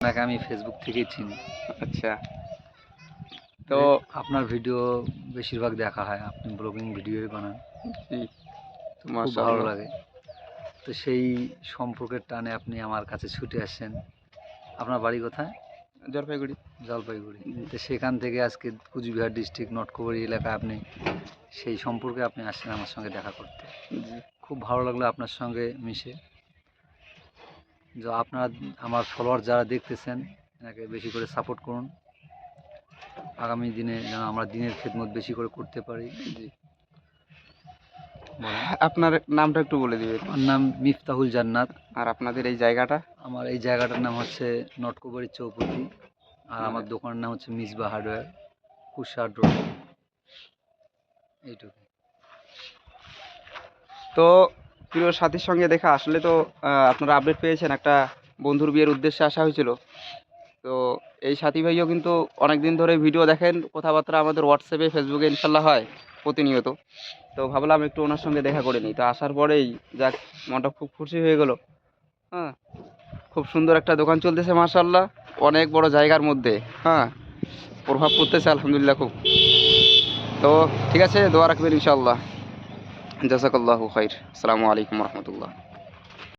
আপনাকে আমি ফেসবুক থেকেই চিনি। আচ্ছা, তো আপনার ভিডিও বেশিরভাগ দেখা হয়, আপনি ব্লগিং ভিডিওই বানান, জি, তো খুব ভালো মাশাআল্লাহ। লাগে। তো সেই সম্পর্কের টানে আপনি আমার কাছে ছুটে আসছেন। আপনার বাড়ি কোথায়? জলপাইগুড়ি। জলপাইগুড়ি। জি, তো সেখান থেকে আজকে কুচবিহার ডিস্ট্রিক্ট নটকুবরি এলাকায় আপনি সেই সম্পর্কে আপনি আসছেন আমার সঙ্গে দেখা করতে। জি, খুব ভালো লাগলো আপনার সঙ্গে মিশে। যে আপনারা আমার ফলোয়ার যারা দেখতেছেন এনাকে বেশি করে সাপোর্ট করুন। আগামী দিনে যেন আমরা দিনের খেদমত বেশি করে করতে পারি। জি। বলেন। আপনার নামটা একটু বলে দিবেন। আমার নাম মিফতাহুল জান্নাত। আর আপনাদের এই জায়গাটা? আমার এই জায়গাটার নাম হচ্ছে নটকুবরি চৌপতি। আর আমার মানে দোকানের নাম হচ্ছে মিসবা হার্ডওয়্যার, কুশাহাট রোড। এইটুকু। তো প্রিয় সাথীর সঙ্গে দেখা আসলে তো আপনারা আপডেট পেয়েছেন, একটা বন্ধুর বিয়ের উদ্দেশ্যে আসা হয়েছিল। তো এই সাথী ভাইও কিন্তু অনেক দিন ধরে ভিডিও দেখেন, কথাবার্তা আমাদের হোয়াটসঅ্যাপে ফেসবুকে ইনশাল্লাহ হয় প্রতিনিয়ত। তো ভাবলাম একটু ওনার সঙ্গে দেখা করে নিই। তো আসার পরেই যাক, মনটা খুব খুশি হয়ে গেল। হ্যাঁ, খুব সুন্দর একটা দোকান চলতেছে মাশাআল্লাহ, অনেক বড় জায়গার মধ্যে। হ্যাঁ, প্রভাব পড়তেছে আলহামদুলিল্লাহ খুব। তো ঠিক আছে, দোয়া রাখবেন ইনশাআল্লাহ। জাযাকাল্লাহু খাইর। আসসালামু আলাইকুম রহমতুল্লাহ।